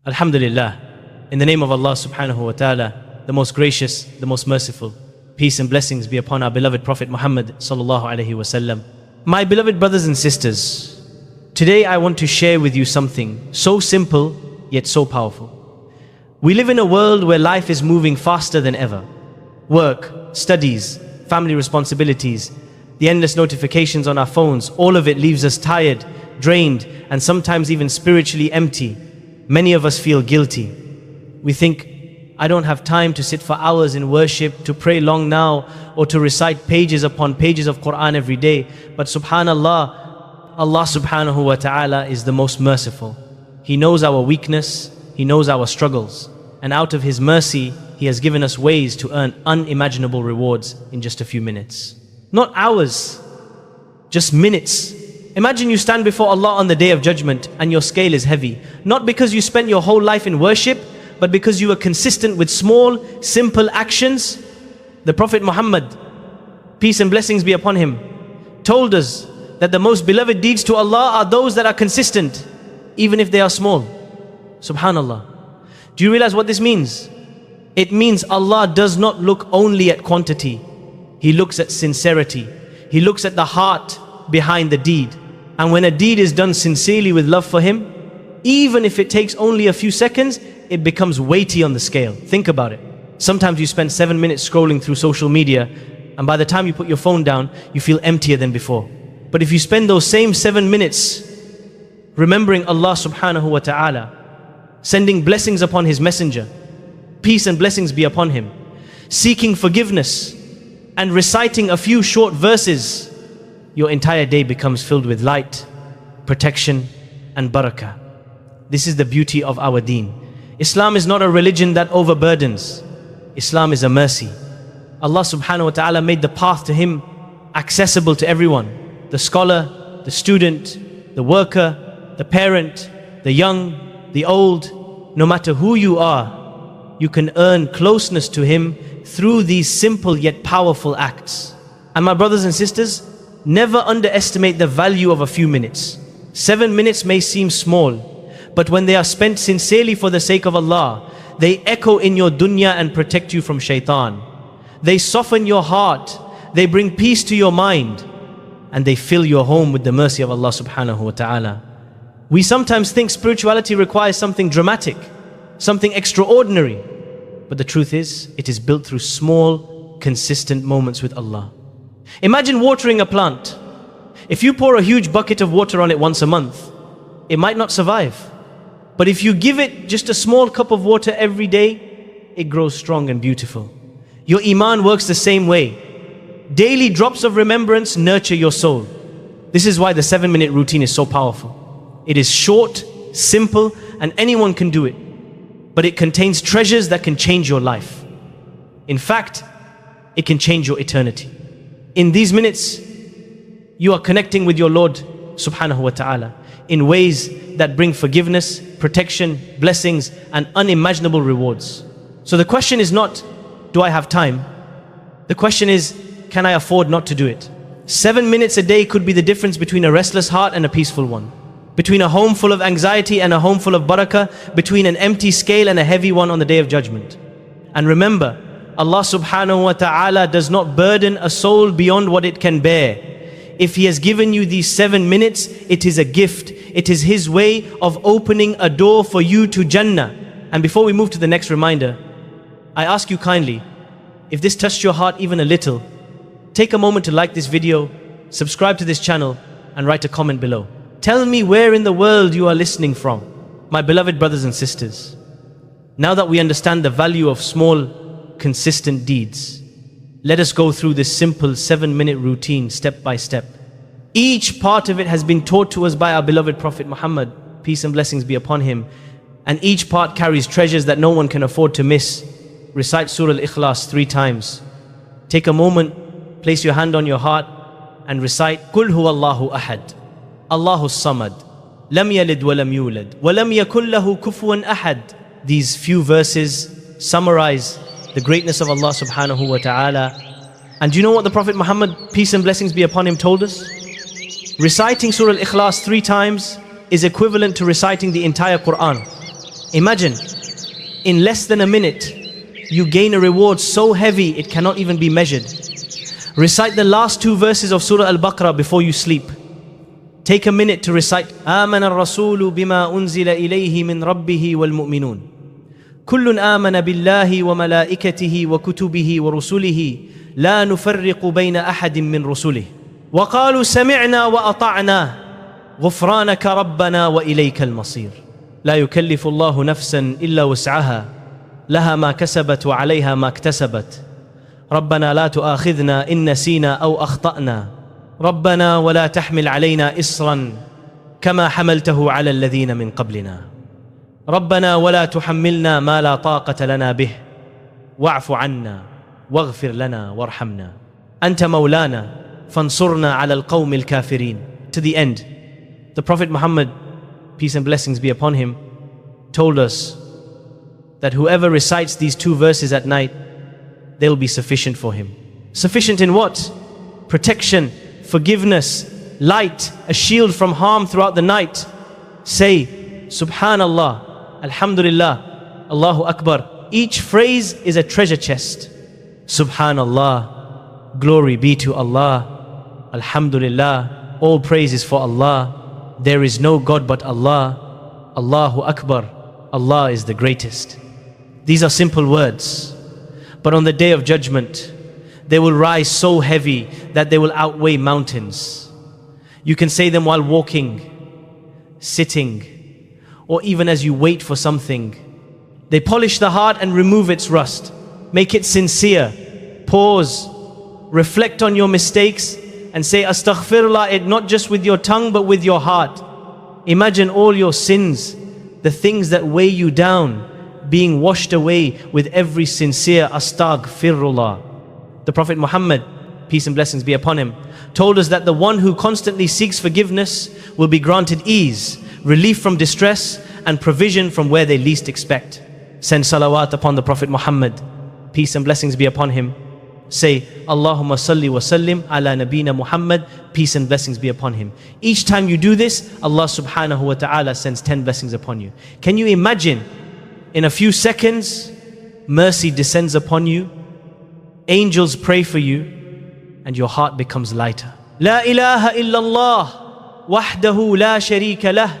Alhamdulillah, in the name of Allah subhanahu wa ta'ala, the most gracious, the most merciful. Peace and blessings be upon our beloved Prophet Muhammad sallallahu alaihi wasallam. My beloved brothers and sisters, today I want to share with you something so simple yet so powerful. We live in a world where life is moving faster than ever. Work, studies, family responsibilities, the endless notifications on our phones, all of it leaves us tired, drained, and sometimes even spiritually empty. Many of us feel guilty. We think, I don't have time to sit for hours in worship, to pray long now, or to recite pages upon pages of Quran every day. But subhanallah, Allah subhanahu wa ta'ala is the most merciful. He knows our weakness, He knows our struggles. And out of His mercy, He has given us ways to earn unimaginable rewards in just a few minutes. Not hours, just minutes. Imagine you stand before Allah on the Day of Judgment and your scale is heavy. Not because you spent your whole life in worship, but because you were consistent with small, simple actions. The Prophet Muhammad, peace and blessings be upon him, told us that the most beloved deeds to Allah are those that are consistent, even if they are small. Subhanallah. Do you realize what this means? It means Allah does not look only at quantity. He looks at sincerity. He looks at the heart behind the deed. And when a deed is done sincerely with love for Him, even if it takes only a few seconds, it becomes weighty on the scale. Think about it. Sometimes you spend 7 minutes scrolling through social media, and by the time you put your phone down, you feel emptier than before. But if you spend those same 7 minutes remembering Allah subhanahu wa ta'ala, sending blessings upon His messenger, peace and blessings be upon him, seeking forgiveness, and reciting a few short verses, your entire day becomes filled with light, protection, and barakah. This is the beauty of our deen. Islam is not a religion that overburdens. Islam is a mercy. Allah subhanahu wa ta'ala made the path to Him accessible to everyone. The scholar, the student, the worker, the parent, the young, the old. No matter who you are, you can earn closeness to Him through these simple yet powerful acts. And my brothers and sisters, never underestimate the value of a few minutes. 7 minutes may seem small, but when they are spent sincerely for the sake of Allah, they echo in your dunya and protect you from shaitan. They soften your heart, they bring peace to your mind, and they fill your home with the mercy of Allah subhanahu wa ta'ala. We sometimes think spirituality requires something dramatic, something extraordinary, but the truth is, it is built through small, consistent moments with Allah. Imagine watering a plant. If you pour a huge bucket of water on it once a month, it might not survive. But if you give it just a small cup of water every day, it grows strong and beautiful. Your iman works the same way. Daily drops of remembrance nurture your soul. This is why the 7-minute routine is so powerful. It is short, simple, and anyone can do it. But it contains treasures that can change your life. In fact, it can change your eternity. In these minutes, you are connecting with your Lord subhanahu wa ta'ala in ways that bring forgiveness, protection, blessings, and unimaginable rewards. So the question is not, do I have time? The question is, can I afford not to do it? 7 minutes a day could be the difference between a restless heart and a peaceful one, between a home full of anxiety and a home full of barakah, between an empty scale and a heavy one on the Day of Judgment. And remember, Allah subhanahu wa ta'ala does not burden a soul beyond what it can bear. If He has given you these 7 minutes, it is a gift. It is His way of opening a door for you to Jannah. And before we move to the next reminder, I ask you kindly, if this touched your heart even a little, take a moment to like this video, subscribe to this channel, and write a comment below. Tell me where in the world you are listening from. My beloved brothers and sisters, now that we understand the value of small, consistent deeds, let us go through this simple 7-minute routine step by step. Each part of it has been taught to us by our beloved Prophet Muhammad, peace and blessings be upon him, and each part carries treasures that no one can afford to miss. Recite Surah Al-Ikhlas 3 times. Take a moment, place your hand on your heart, and recite Qul huwallahu ahad, Allahus samad, lam yalid wa lam yulad, wa lam yakul lahu kufuwan ahad. These few verses summarize the greatness of Allah subhanahu wa ta'ala. And do you know what the Prophet Muhammad, peace and blessings be upon him, told us? Reciting Surah Al-Ikhlas 3 times is equivalent to reciting the entire Quran. Imagine, in less than a minute, you gain a reward so heavy it cannot even be measured. Recite the last 2 verses of Surah Al-Baqarah before you sleep. Take a minute to recite آمن الرسول بما أنزل إليه من ربه والمؤمنون كل آمن بالله وملائكته وكتبه ورسله لا نفرق بين أحد من رسله وقالوا سمعنا وأطعنا غفرانك ربنا وإليك المصير لا يكلف الله نفسا إلا وسعها لها ما كسبت وعليها ما اكتسبت ربنا لا تؤاخذنا إن نسينا أو أخطأنا ربنا ولا تحمل علينا إصرا كما حملته على الذين من قبلنا ربنا ولا تحملنا ما لا طاقة لنا به واعف عنا واغفر لنا وارحمنا أنت مولانا فانصرنا على القوم الكافرين. To the end, the Prophet Muhammad, peace and blessings be upon him, told us that whoever recites these 2 verses at night, they'll be sufficient for him. Sufficient in what? Protection, forgiveness, light, a shield from harm throughout the night. Say, Subhanallah, Alhamdulillah, Allahu Akbar. Each phrase is a treasure chest. Subhanallah, glory be to Allah. Alhamdulillah, all praise is for Allah. There is no God but Allah. Allahu Akbar, Allah is the greatest. These are simple words, but on the day of judgment, they will rise so heavy that they will outweigh mountains. You can say them while walking, sitting, or even as you wait for something. They polish the heart and remove its rust. Make it sincere. Pause, reflect on your mistakes and say astaghfirullah, it not just with your tongue but with your heart. Imagine all your sins, the things that weigh you down, being washed away with every sincere astaghfirullah. The Prophet Muhammad, peace and blessings be upon him, told us that the one who constantly seeks forgiveness will be granted ease, relief from distress, and provision from where they least expect. Send salawat upon the Prophet Muhammad, peace and blessings be upon him. Say, Allahumma salli wa sallim ala nabina Muhammad, peace and blessings be upon him. Each time you do this, Allah subhanahu wa ta'ala sends 10 blessings upon you. Can you imagine, in a few seconds, mercy descends upon you, angels pray for you, and your heart becomes lighter. La ilaha illallah, wahdahu la sharika lah,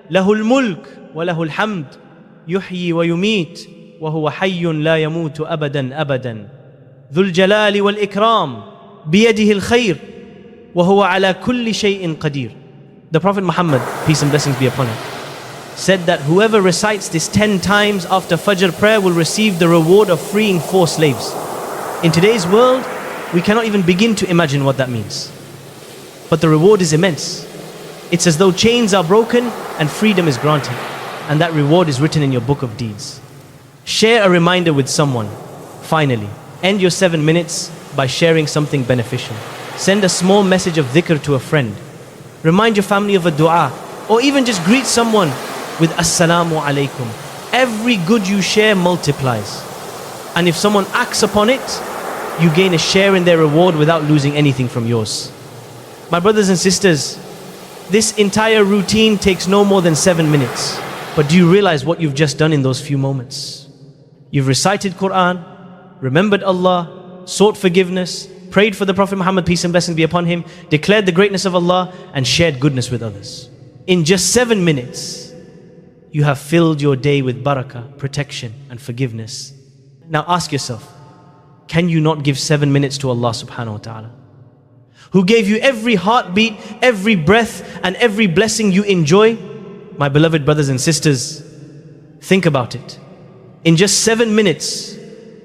lahul mulk wa lahul hamd, yuhyi wa yumit, wa huwa hayyun la yamutu abadan abadan. ذو الجلال والإكرام بيده الخير وهو على كل شيء قدير. The Prophet Muhammad, peace and blessings be upon him, said that whoever recites this 10 times after Fajr prayer will receive the reward of freeing 4 slaves. In today's world, we cannot even begin to imagine what that means. But the reward is immense. It's as though chains are broken and freedom is granted. And that reward is written in your book of deeds. Share a reminder with someone. Finally, end your 7 minutes by sharing something beneficial. Send a small message of dhikr to a friend. Remind your family of a dua, or even just greet someone with Assalamu alaikum. Every good you share multiplies. And if someone acts upon it, you gain a share in their reward without losing anything from yours. My brothers and sisters, this entire routine takes no more than 7 minutes. But do you realize what you've just done in those few moments? You've recited Quran, remembered Allah, sought forgiveness, prayed for the Prophet Muhammad, peace and blessings be upon him, declared the greatness of Allah, and shared goodness with others. In just 7 minutes, you have filled your day with barakah, protection, and forgiveness. Now ask yourself, can you not give 7 minutes to Allah subhanahu wa ta'ala, who gave you every heartbeat, every breath, and every blessing you enjoy? My beloved brothers and sisters, think about it. In just 7 minutes,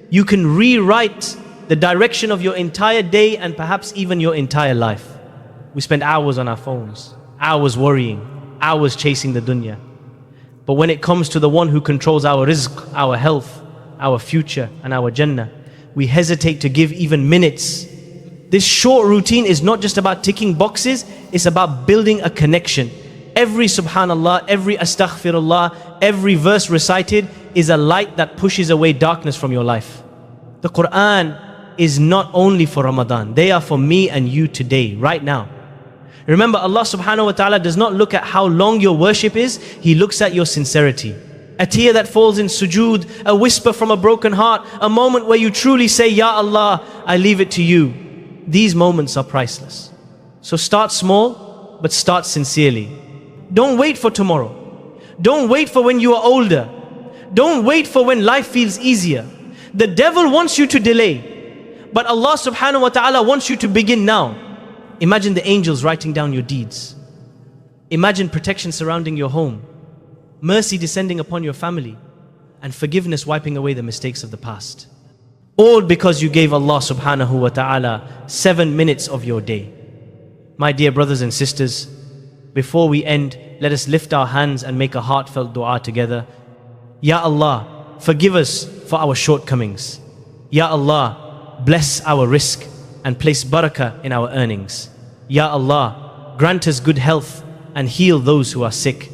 you can rewrite the direction of your entire day and perhaps even your entire life. We spend hours on our phones, hours worrying, hours chasing the dunya. But when it comes to the one who controls our rizq, our health, our future, and our jannah, we hesitate to give even minutes. This short routine is not just about ticking boxes, it's about building a connection. Every subhanallah, every astaghfirullah, every verse recited is a light that pushes away darkness from your life. The Quran is not only for Ramadan. They are for me and you today, right now. Remember, Allah subhanahu wa ta'ala does not look at how long your worship is. He looks at your sincerity. a tear that falls in sujood, a whisper from a broken heart, a moment where you truly say, Ya Allah, I leave it to you. These moments are priceless. So start small, but start sincerely. Don't wait for tomorrow. Don't wait for when you are older. Don't wait for when life feels easier. The devil wants you to delay, but Allah subhanahu wa ta'ala wants you to begin now. Imagine the angels writing down your deeds. Imagine protection surrounding your home, mercy descending upon your family, and forgiveness wiping away the mistakes of the past. All because you gave Allah subhanahu wa ta'ala 7 minutes of your day. My dear brothers and sisters, before we end, let us lift our hands and make a heartfelt dua together. Ya Allah, forgive us for our shortcomings. Ya Allah, bless our risk and place barakah in our earnings. Ya Allah, grant us good health and heal those who are sick.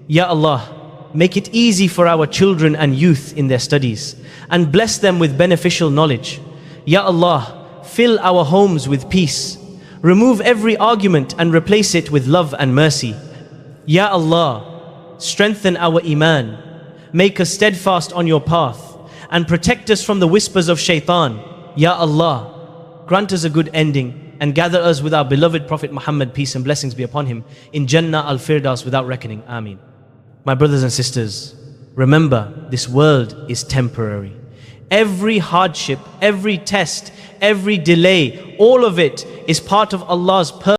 Ya Allah, make it easy for our children and youth in their studies and bless them with beneficial knowledge. Ya Allah, fill our homes with peace. Remove every argument and replace it with love and mercy. Ya Allah, strengthen our Iman. Make us steadfast on your path and protect us from the whispers of shaitan. Ya Allah, grant us a good ending and gather us with our beloved Prophet Muhammad, peace and blessings be upon him, in Jannah al-Firdaus without reckoning. Ameen. My brothers and sisters, remember, this world is temporary. Every hardship, every test, every delay, all of it is part of Allah's purpose.